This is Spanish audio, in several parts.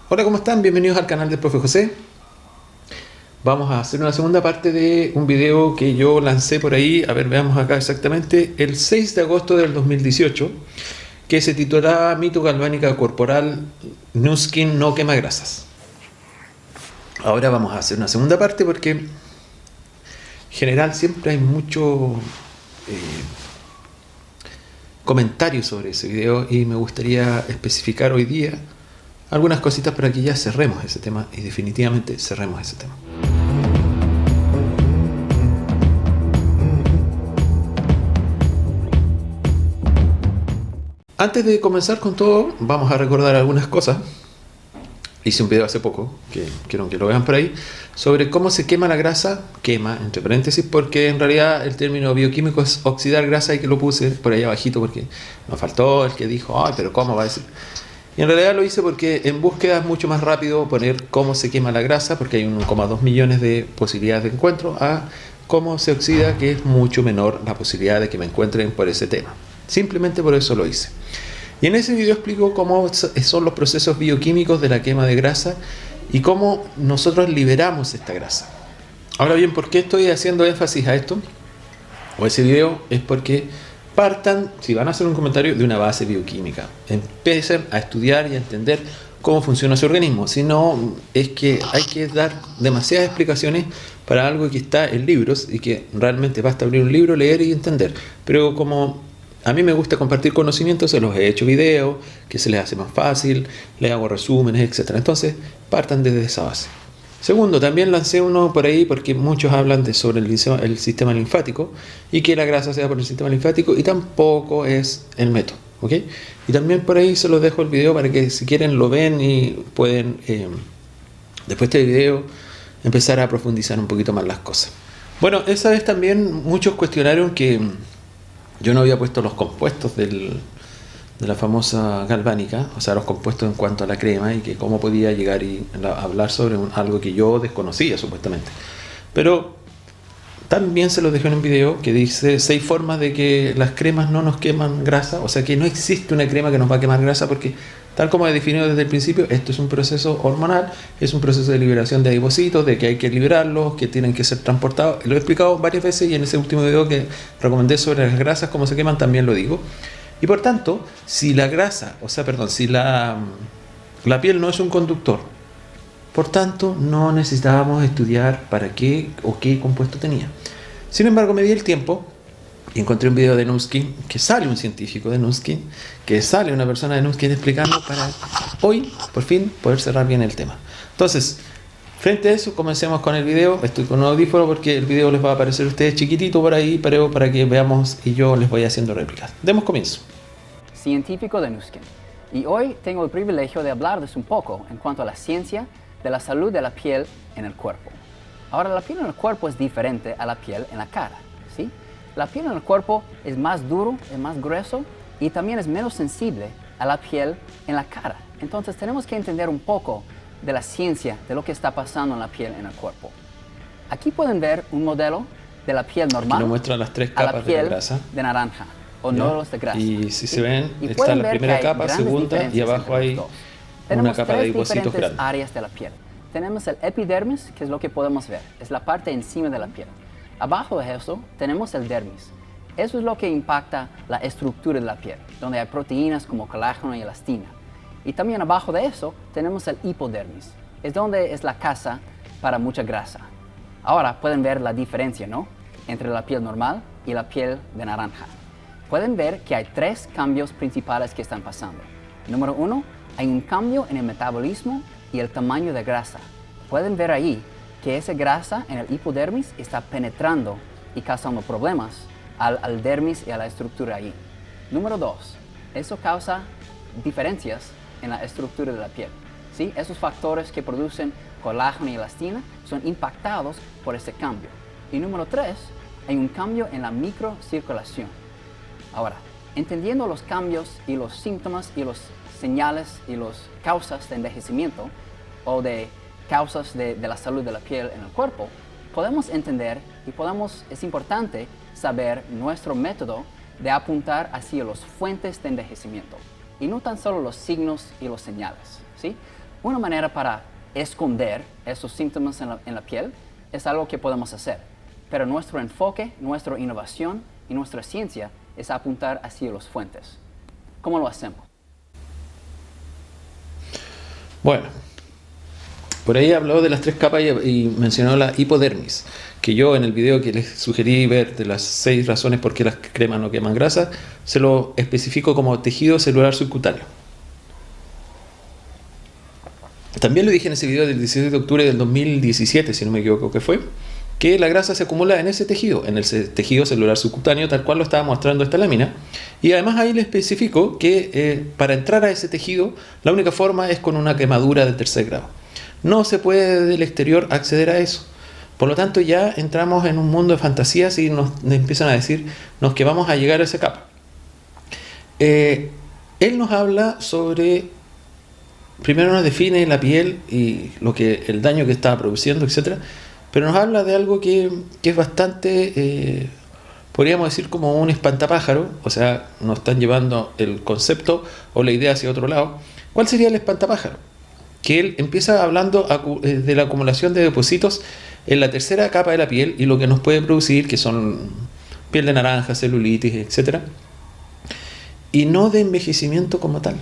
Hola, ¿cómo están? Bienvenidos al canal del Profe José. Vamos a hacer una segunda parte de un video que yo lancé por ahí, a ver, veamos acá exactamente, el 6 de agosto del 2018, que se titulaba Mito Galvánica Corporal, Nu-Skin no quema grasas. Ahora vamos a hacer una segunda parte porque en general siempre hay mucho comentarios sobre ese video y me gustaría especificar hoy día algunas cositas para que ya cerremos ese tema y definitivamente cerremos ese tema. Antes de comenzar con todo, vamos a recordar algunas cosas. Hice un video hace poco, que quiero que lo vean por ahí, sobre cómo se quema la grasa, quema, entre paréntesis, porque en realidad el término bioquímico es oxidar grasa y que lo puse por ahí abajito porque nos faltó el que dijo, ay, pero ¿cómo va a decir? Y en realidad lo hice porque en búsqueda es mucho más rápido poner cómo se quema la grasa, porque hay 1,2 millones de posibilidades de encuentro, a cómo se oxida, que es mucho menor la posibilidad de que me encuentren por ese tema. Simplemente por eso lo hice. Y en ese video explico cómo son los procesos bioquímicos de la quema de grasa y cómo nosotros liberamos esta grasa. Ahora bien, ¿por qué estoy haciendo énfasis a esto? O ese video es porque partan, si van a hacer un comentario, de una base bioquímica. Empiecen a estudiar y a entender cómo funciona su organismo. Si no, es que hay que dar demasiadas explicaciones para algo que está en libros y que realmente basta abrir un libro, leer y entender. Pero como a mí me gusta compartir conocimientos, se los he hecho videos, que se les hace más fácil, les hago resúmenes, etc. Entonces, partan desde esa base. Segundo, también lancé uno por ahí porque muchos hablan sobre el sistema linfático y que la grasa sea por el sistema linfático y tampoco es el método, ¿ok? Y también por ahí se los dejo el video para que si quieren lo ven y pueden, después de este video, empezar a profundizar un poquito más las cosas. Bueno, esa vez también muchos cuestionaron que yo no había puesto los compuestos de la famosa galvánica, o sea, los compuestos en cuanto a la crema y que cómo podía llegar y hablar sobre algo que yo desconocía supuestamente. Pero también se los dejé en un video que dice 6 formas de que las cremas no nos queman grasa, o sea que no existe una crema que nos va a quemar grasa porque tal como he definido desde el principio, esto es un proceso hormonal, es un proceso de liberación de adipocitos, de que hay que liberarlos, que tienen que ser transportados. Lo he explicado varias veces y en ese último video que recomendé sobre las grasas, cómo se queman, también lo digo. Y por tanto, si la grasa, si la piel no es un conductor, por tanto, no necesitábamos estudiar para qué o qué compuesto tenía. Sin embargo, me di el tiempo y encontré un video de Nu-Skin, que sale un científico de Nu-Skin, que sale una persona de Nu-Skin explicando para hoy, por fin, poder cerrar bien el tema. Entonces, frente a eso, comencemos con el video. Estoy con un audífono porque el video les va a aparecer a ustedes chiquitito por ahí, pero para que veamos y yo les voy haciendo réplicas. Demos comienzo. Científico de Nu-Skin. Y hoy tengo el privilegio de hablarles un poco en cuanto a la ciencia de la salud de la piel en el cuerpo. Ahora, la piel en el cuerpo es diferente a la piel en la cara, ¿sí? La piel en el cuerpo es más duro, es más grueso y también es menos sensible a la piel en la cara. Entonces tenemos que entender un poco de la ciencia de lo que está pasando en la piel en el cuerpo. Aquí pueden ver un modelo de la piel normal. Aquí nos muestran las 3 capas de grasa de naranja o nódulos de grasa. Y si ¿sí? se ven, y está la primera capa, grandes segunda y abajo hay una capa de adipocitos grande. Áreas de la piel. Tenemos el epidermis, que es lo que podemos ver, es la parte encima de la piel. Abajo de eso tenemos el dermis. Eso es lo que impacta la estructura de la piel, donde hay proteínas como colágeno y elastina. Y también abajo de eso tenemos el hipodermis, es donde es la casa para mucha grasa. Ahora pueden ver la diferencia, ¿no?, entre la piel normal y la piel de naranja. Pueden ver que hay 3 cambios principales que están pasando. Número 1, hay un cambio en el metabolismo y el tamaño de grasa. Pueden ver ahí que esa grasa en el hipodermis está penetrando y causando problemas al dermis y a la estructura ahí. Número 2, eso causa diferencias en la estructura de la piel, ¿sí? Esos factores que producen colágeno y elastina son impactados por ese cambio. Y número 3, hay un cambio en la microcirculación. Ahora, entendiendo los cambios y los síntomas y los señales y las causas de envejecimiento o de causas de la salud de la piel en el cuerpo, podemos entender y es importante saber nuestro método de apuntar hacia las fuentes de envejecimiento y no tan solo los signos y los señales, ¿sí? Una manera para esconder esos síntomas en la piel es algo que podemos hacer, pero nuestro enfoque, nuestra innovación y nuestra ciencia es apuntar hacia las fuentes. ¿Cómo lo hacemos? Bueno, por ahí habló de las 3 capas y mencionó la hipodermis, que yo en el video que les sugerí ver de las 6 razones por qué las cremas no queman grasa, se lo especifico como tejido celular subcutáneo. También lo dije en ese video del 17 de octubre del 2017, si no me equivoco que fue, que la grasa se acumula en ese tejido, en el tejido celular subcutáneo, tal cual lo estaba mostrando esta lámina. Y además ahí le especifico que para entrar a ese tejido, la única forma es con una quemadura de 3er grado. No se puede del exterior acceder a eso. Por lo tanto, ya entramos en un mundo de fantasías y nos empiezan a decirnos que vamos a llegar a esa capa. Él nos habla sobre, primero nos define la piel y el daño que está produciendo, etc. Pero nos habla de algo que es bastante, podríamos decir, como un espantapájaro. O sea, nos están llevando el concepto o la idea hacia otro lado. ¿Cuál sería el espantapájaro? Que él empieza hablando de la acumulación de depósitos en la 3er capa de la piel y lo que nos puede producir, que son piel de naranja, celulitis, etc. Y no de envejecimiento como tal.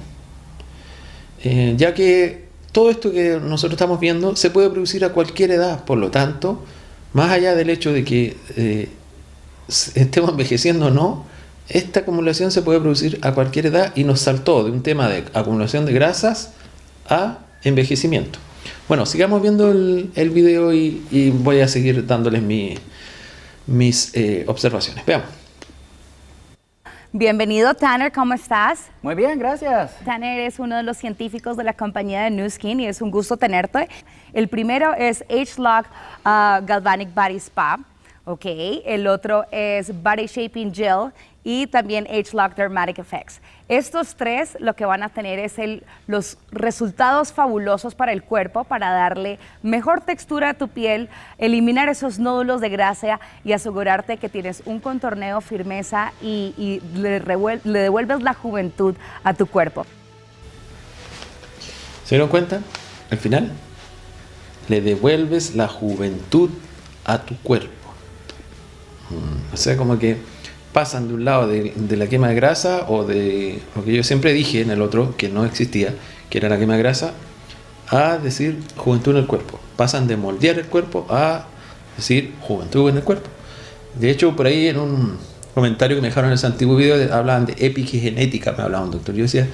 Ya que todo esto que nosotros estamos viendo se puede producir a cualquier edad. Por lo tanto, más allá del hecho de que estemos envejeciendo o no, esta acumulación se puede producir a cualquier edad y nos saltó de un tema de acumulación de grasas a envejecimiento. Bueno, sigamos viendo el video y voy a seguir dándoles mis observaciones. Veamos. Bienvenido, Tanner, ¿cómo estás? Muy bien, gracias. Tanner es uno de los científicos de la compañía de Nu Skin y es un gusto tenerte. El primero es ageLOC Galvanic Body Spa, ¿ok? El otro es Body Shaping Gel y también ageLOC Dermatic Effects. Estos 3 lo que van a tener es los resultados fabulosos para el cuerpo, para darle mejor textura a tu piel, eliminar esos nódulos de grasa y asegurarte que tienes un contorneo, firmeza y le devuelves la juventud a tu cuerpo. ¿Se dieron cuenta? Al final, le devuelves la juventud a tu cuerpo. O sea, como que pasan de un lado de la quema de grasa o de lo que yo siempre dije en el otro, que no existía, que era la quema de grasa, a decir juventud en el cuerpo. Pasan de moldear el cuerpo a decir juventud en el cuerpo. De hecho, por ahí en un comentario que me dejaron en ese antiguo video, hablaban de epigenética, me hablaba un doctor. Yo decía,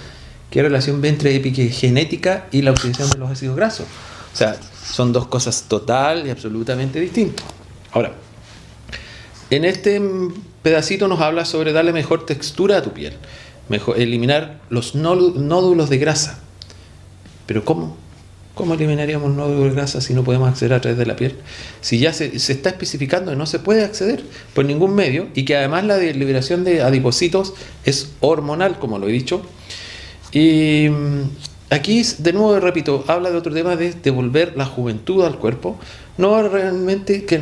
¿qué relación ve entre epigenética y la utilización de los ácidos grasos? O sea, son 2 cosas total y absolutamente distintas. Ahora, en este pedacito nos habla sobre darle mejor textura a tu piel, eliminar los nódulos de grasa. Pero ¿cómo? ¿Cómo eliminaríamos nódulos de grasa si no podemos acceder a través de la piel? Si ya se está especificando que no se puede acceder por ningún medio y que además la liberación de adipocitos es hormonal, como lo he dicho. Y aquí, de nuevo repito, habla de otro tema de devolver la juventud al cuerpo. No realmente que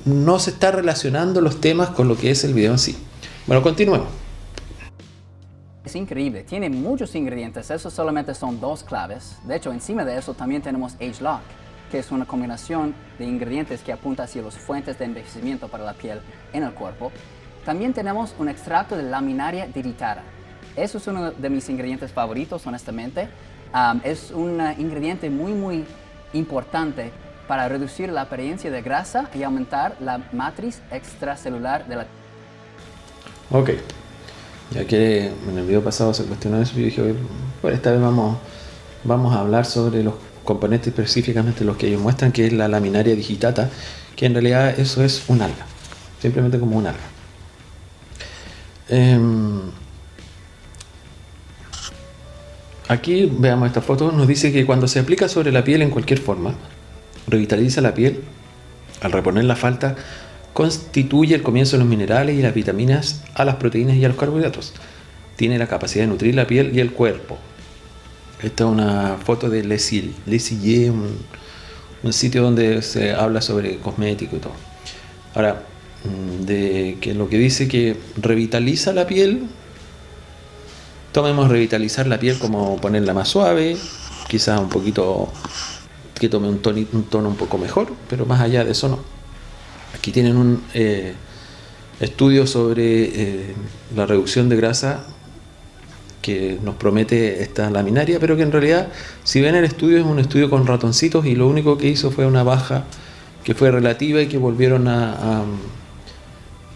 no se está relacionando los temas con lo que es el video en sí. Bueno, continuemos. Es increíble, tiene muchos ingredientes, esos solamente son 2 claves. De hecho, encima de eso también tenemos ageLOC, que es una combinación de ingredientes que apunta hacia las fuentes de envejecimiento para la piel en el cuerpo. También tenemos un extracto de laminaria diritata. Eso es uno de mis ingredientes favoritos, honestamente. Es un ingrediente muy importante para reducir la apariencia de grasa y aumentar la matriz extracelular de la piel. Ok. Ya que en el video pasado se cuestionó eso, yo dije, por esta vez vamos a hablar sobre los componentes, específicamente los que ellos muestran, que es la laminaria digitata, que en realidad eso es un alga, simplemente como un alga. Aquí veamos esta foto, nos dice que cuando se aplica sobre la piel en cualquier forma, revitaliza la piel, al reponer la falta, constituye el comienzo de los minerales y las vitaminas a las proteínas y a los carbohidratos. Tiene la capacidad de nutrir la piel y el cuerpo. Esta es una foto de Les Silliers, un sitio donde se habla sobre cosmético y todo. Ahora, de que lo que dice que revitaliza la piel, tomemos revitalizar la piel como ponerla más suave, quizás un poquito, que tome un tono un poco mejor, pero más allá de eso no. Aquí tienen un estudio sobre la reducción de grasa que nos promete esta laminaria, pero que en realidad, si ven el estudio, es un estudio con ratoncitos y lo único que hizo fue una baja que fue relativa y que volvieron a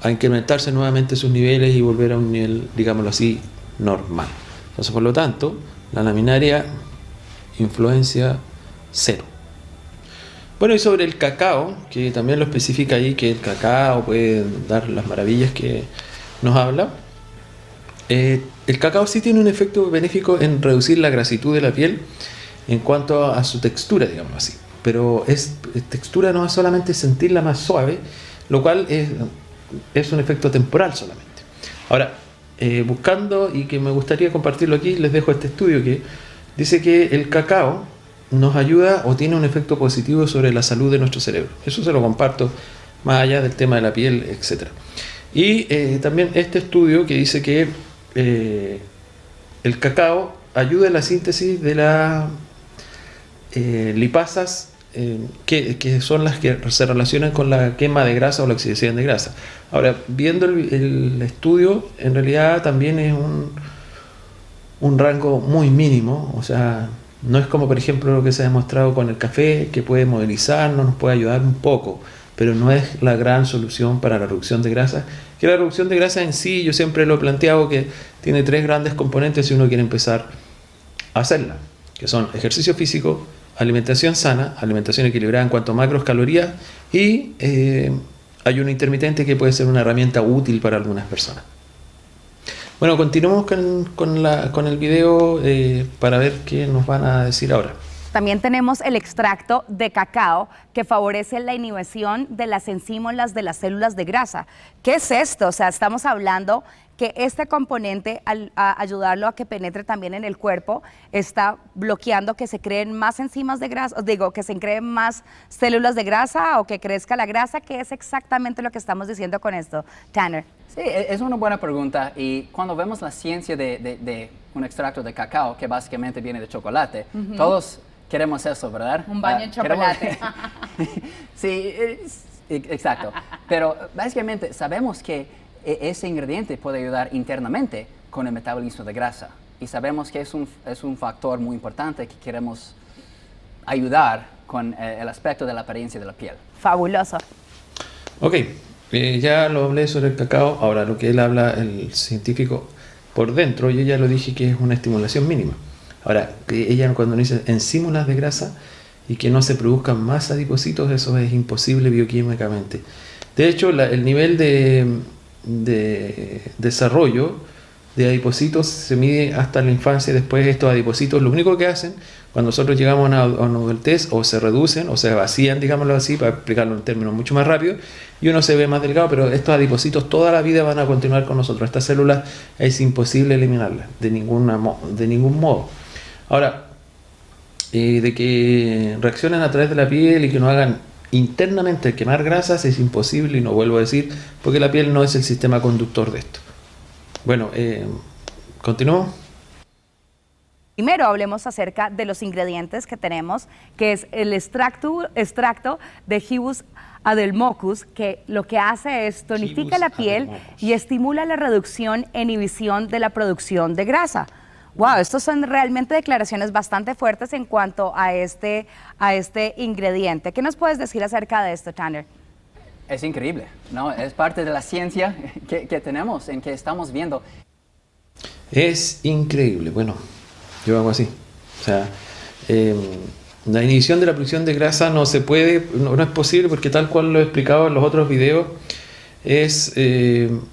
incrementarse nuevamente sus niveles y volver a un nivel, digámoslo así, normal. Entonces, por lo tanto, la laminaria influencia 0. Bueno, y sobre el cacao, que también lo especifica ahí, que el cacao puede dar las maravillas que nos habla. El cacao sí tiene un efecto benéfico en reducir la grasitud de la piel en cuanto a su textura, digamos así. Pero textura no es solamente sentirla más suave, lo cual es un efecto temporal solamente. Ahora, buscando, y que me gustaría compartirlo aquí, les dejo este estudio que dice que el cacao nos ayuda o tiene un efecto positivo sobre la salud de nuestro cerebro. Eso se lo comparto más allá del tema de la piel, etc. Y también este estudio que dice que el cacao ayuda en la síntesis de las lipasas que son las que se relacionan con la quema de grasa o la oxidación de grasa. Ahora, viendo el estudio, en realidad también es un rango muy mínimo, o sea, no es como por ejemplo lo que se ha demostrado con el café, que puede movilizarnos, nos puede ayudar un poco, pero no es la gran solución para la reducción de grasa. Que la reducción de grasa en sí, yo siempre lo he planteado que tiene 3 grandes componentes si uno quiere empezar a hacerla, que son ejercicio físico, alimentación sana, alimentación equilibrada en cuanto a macros, calorías y ayuno intermitente, que puede ser una herramienta útil para algunas personas. Bueno, continuamos con el video para ver qué nos van a decir ahora. También tenemos el extracto de cacao que favorece la inhibición de las enzímolas de las células de grasa. ¿Qué es esto? O sea, estamos hablando que este componente, al ayudarlo a que penetre también en el cuerpo, está bloqueando que se creen más enzimas de grasa, digo, que se creen más células de grasa o que crezca la grasa. ¿Qué es exactamente lo que estamos diciendo con esto, Tanner? Sí, es una buena pregunta, y cuando vemos la ciencia de un extracto de cacao, que básicamente viene de chocolate, todos queremos eso, ¿verdad? Un baño en chocolate. Sí, exacto. Pero básicamente sabemos que ese ingrediente puede ayudar internamente con el metabolismo de grasa. Y sabemos que es un factor muy importante que queremos ayudar con el aspecto de la apariencia de la piel. Fabuloso. Ok, ya lo hablé sobre el cacao. Ahora, lo que él habla, el científico, por dentro, yo ya lo dije que es una estimulación mínima. Ahora, que ella cuando dice enzímolas de grasa y que no se produzcan más adipocitos, eso es imposible bioquímicamente. De hecho, el nivel de desarrollo de adipocitos se mide hasta la infancia. Después estos adipocitos lo único que hacen cuando nosotros llegamos a una adultez, o se reducen o se vacían, digámoslo así, para explicarlo en términos mucho más rápido, y uno se ve más delgado, pero estos adipocitos toda la vida van a continuar con nosotros. Estas células es imposible eliminarlas de ningún modo. Ahora, de que reaccionen a través de la piel y que nos hagan internamente quemar grasas es imposible, y no vuelvo a decir, porque la piel no es el sistema conductor de esto. Bueno, continuamos. Primero hablemos acerca de los ingredientes que tenemos, que es el extracto de Hibiscus adelmocus, que lo que hace es tonifica la piel y estimula la reducción e inhibición de la producción de grasa. Wow, estos son realmente declaraciones bastante fuertes en cuanto a este ingrediente. ¿Qué nos puedes decir acerca de esto, Tanner? Es increíble, ¿no? Es parte de la ciencia que tenemos, en que estamos viendo. Es increíble. Bueno, yo hago así. O sea, la inhibición de la producción de grasa no se puede, no es posible, porque tal cual lo he explicado en los otros videos, es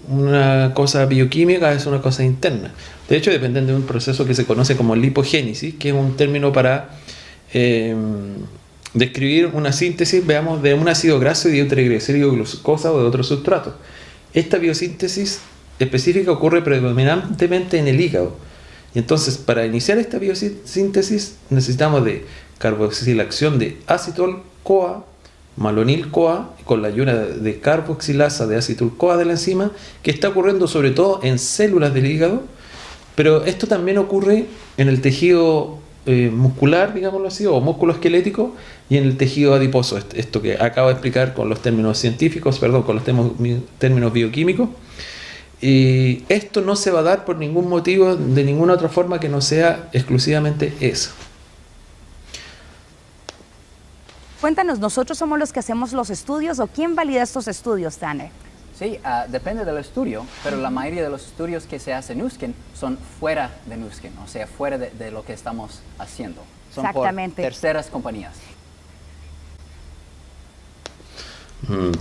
una cosa bioquímica, es una cosa interna. De hecho, dependen de un proceso que se conoce como lipogénesis, que es un término para describir una síntesis, veamos, de un ácido graso y de un triglicérido, glucosa o de otro sustrato. Esta biosíntesis específica ocurre predominantemente en el hígado. Y entonces, para iniciar esta biosíntesis necesitamos de carboxilación de acetil-CoA, malonil-CoA, con la ayuda de carboxilasa de acetil-CoA de la enzima, que está ocurriendo sobre todo en células del hígado, pero esto también ocurre en el tejido muscular, digámoslo así, o músculo esquelético, y en el tejido adiposo, esto que acabo de explicar con los términos científicos, perdón, con los términos bioquímicos. Y esto no se va a dar por ningún motivo, de ninguna otra forma que no sea exclusivamente eso. Cuéntanos, ¿nosotros somos los que hacemos los estudios o quién valida estos estudios, Tanner? Sí, depende del estudio, pero la mayoría de los estudios que se hace en Nu Skin son fuera de Nu Skin, o sea, fuera de lo que estamos haciendo. Son Exactamente. por terceras compañías.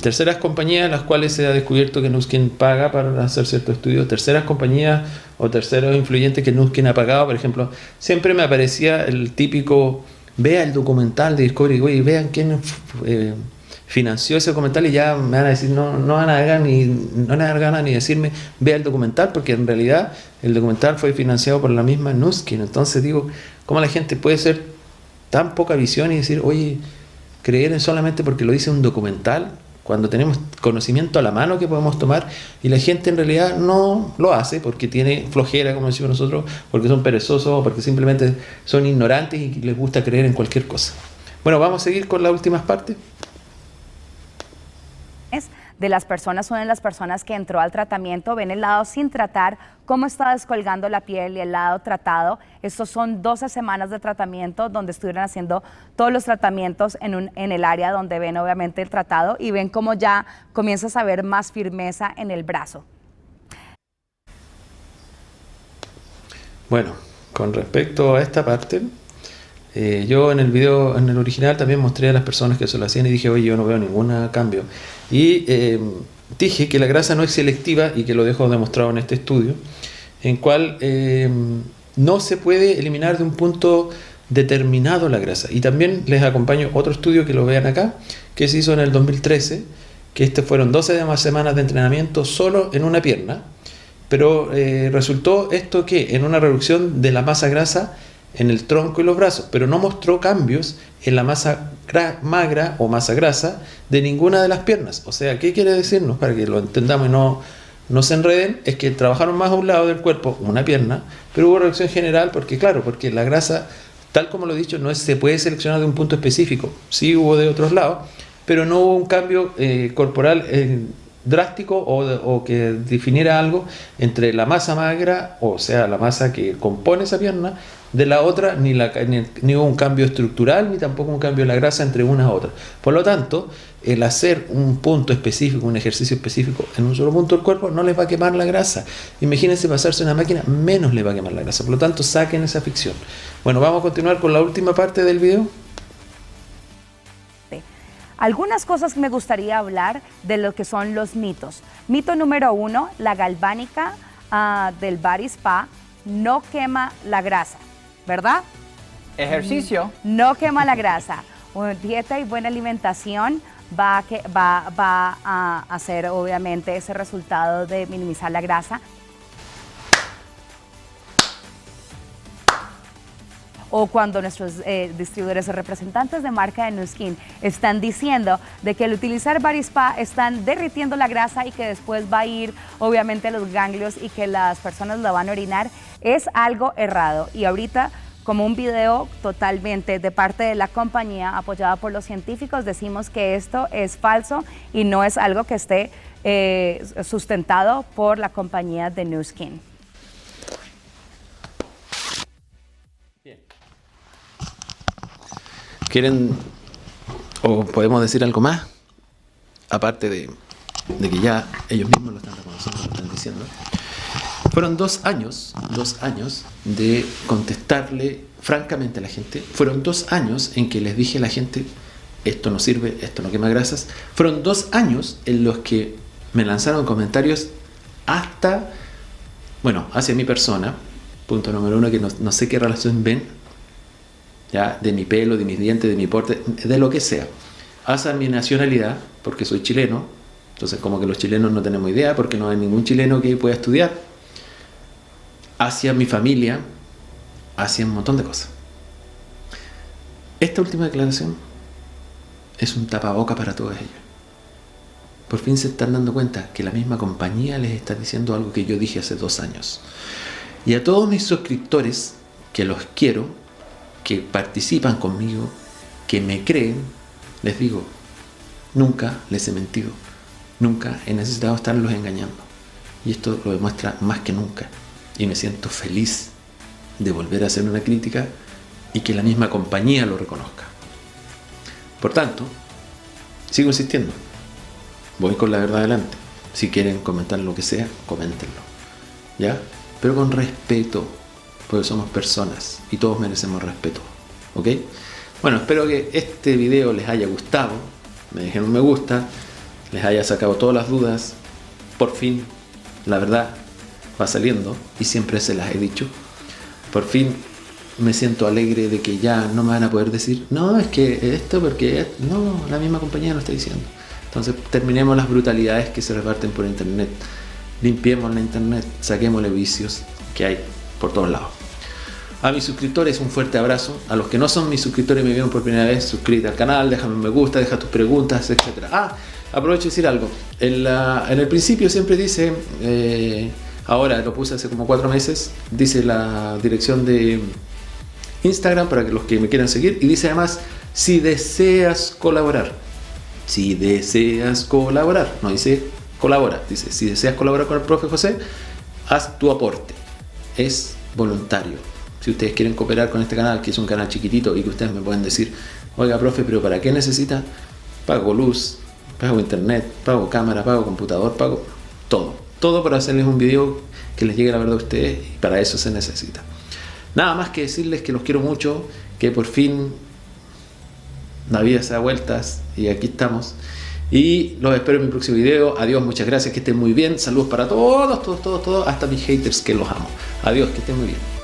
Terceras compañías, las cuales se ha descubierto que Nu Skin paga para hacer ciertos estudios. Terceras compañías o terceros influyentes que Nu Skin ha pagado. Por ejemplo, siempre me aparecía el típico: vea el documental de Discovery, y vean quién financió ese documental, y ya me van a decir, no van a dar ganas ni decirme vea el documental, porque en realidad el documental fue financiado por la misma Nu Skin. Entonces digo, ¿cómo la gente puede ser tan poca visión y decir, oye, creer en solamente porque lo dice un documental, cuando tenemos conocimiento a la mano que podemos tomar? Y la gente en realidad no lo hace porque tiene flojera, como decimos nosotros, porque son perezosos o porque simplemente son ignorantes y les gusta creer en cualquier cosa. Bueno, vamos a seguir con las últimas partes. De las personas son las personas que entró al tratamiento, ven el lado sin tratar, cómo está descolgando la piel, y el lado tratado. Estos son 12 semanas de tratamiento donde estuvieron haciendo todos los tratamientos en el área donde ven obviamente el tratado, y ven cómo ya comienzas a ver más firmeza en el brazo. Bueno, con respecto a esta parte, yo en el video, en el original, también mostré a las personas que se lo hacían y dije, oye, yo no veo ningún cambio. Y dije que la grasa no es selectiva, y que lo dejo demostrado en este estudio, en cual no se puede eliminar de un punto determinado la grasa. Y también les acompaño otro estudio que lo vean acá, que se hizo en el 2013, que fueron 12 semanas de entrenamiento solo en una pierna, pero resultó esto que en una reducción de la masa grasa en el tronco y los brazos, pero no mostró cambios en la masa magra o masa grasa de ninguna de las piernas. O sea, ¿qué quiere decirnos? Para que lo entendamos y no se enreden, es que trabajaron más a un lado del cuerpo, una pierna, pero hubo reducción general porque la grasa, tal como lo he dicho, no se puede seleccionar de un punto específico. Sí hubo de otros lados, pero no hubo un cambio corporal drástico o que definiera algo entre la masa magra, o sea, la masa que compone esa pierna, de la otra, ni hubo un cambio estructural, ni tampoco un cambio de la grasa entre una a otra. Por lo tanto, el hacer un punto específico, un ejercicio específico en un solo punto del cuerpo, no les va a quemar la grasa. Imagínense pasarse una máquina, menos les va a quemar la grasa. Por lo tanto, saquen esa ficción. Bueno, vamos a continuar con la última parte del video. Algunas cosas que me gustaría hablar de lo que son los mitos. Mito número 1, la galvánica del Body Spa no quema la grasa, ¿verdad? Ejercicio. No quema la grasa. Una dieta y buena alimentación va a hacer obviamente ese resultado de minimizar la grasa. O cuando nuestros distribuidores o representantes de marca de Nu Skin están diciendo de que al utilizar Body Spa están derritiendo la grasa y que después va a ir obviamente a los ganglios y que las personas la van a orinar, es algo errado. Y ahorita, como un video totalmente de parte de la compañía apoyada por los científicos, decimos que esto es falso y no es algo que esté sustentado por la compañía de Nu Skin. ¿Quieren o podemos decir algo más? Aparte de que ya ellos mismos lo están reconociendo, lo están diciendo. Fueron 2 años de contestarle francamente a la gente. Fueron 2 años en que les dije a la gente, esto no sirve, esto no quema grasas. Fueron 2 años en los que me lanzaron comentarios hasta, hacia mi persona. Punto número 1, que no sé qué relación ven, ya, de mi pelo, de mis dientes, de mi porte, de lo que sea. Hacia mi nacionalidad, porque soy chileno, entonces como que los chilenos no tenemos idea, porque no hay ningún chileno que pueda estudiar. Hacia mi familia, hacia un montón de cosas. Esta última declaración es un tapaboca para todos ellos. Por fin se están dando cuenta que la misma compañía les está diciendo algo que yo dije hace 2 años. Y a todos mis suscriptores, que los quiero, que participan conmigo, que me creen, les digo, nunca les he mentido, nunca he necesitado estarlos engañando. Y esto lo demuestra más que nunca. Y me siento feliz de volver a hacer una crítica y que la misma compañía lo reconozca. Por tanto, sigo insistiendo. Voy con la verdad adelante. Si quieren comentar lo que sea, coméntenlo. ¿Ya? Pero con respeto, porque somos personas y todos merecemos respeto. ¿Ok? Bueno, espero que este video les haya gustado. Me dejen un me gusta, les haya sacado todas las dudas. Por fin, la verdad va saliendo y siempre se las he dicho. Por fin me siento alegre de que ya no me van a poder decir, no, es que esto, porque no, la misma compañía lo está diciendo. Entonces terminemos las brutalidades que se reparten por internet, limpiemos la internet, saquémosle vicios que hay por todos lados. A mis suscriptores un fuerte abrazo. A los que no son mis suscriptores y me vieron por primera vez, suscríbete al canal, déjame un me gusta, deja tus preguntas, etc. Aprovecho de decir algo. En el principio siempre dice, ahora lo puse hace como 4 meses, dice la dirección de Instagram para que los que me quieran seguir, y dice además, si deseas colaborar. Si deseas colaborar, no dice colabora, dice si deseas colaborar con el profe José, haz tu aporte. Es voluntario. Si ustedes quieren cooperar con este canal, que es un canal chiquitito y que ustedes me pueden decir, oiga profe, pero ¿para qué necesita? Pago luz, pago internet, pago cámara, pago computador, pago todo para hacerles un video que les llegue la verdad a ustedes, y para eso se necesita. Nada más que decirles que los quiero mucho, que por fin la vida se da vueltas y aquí estamos. Y los espero en mi próximo video. Adiós, muchas gracias, que estén muy bien. Saludos para todos, hasta mis haters, que los amo. Adiós, que estén muy bien.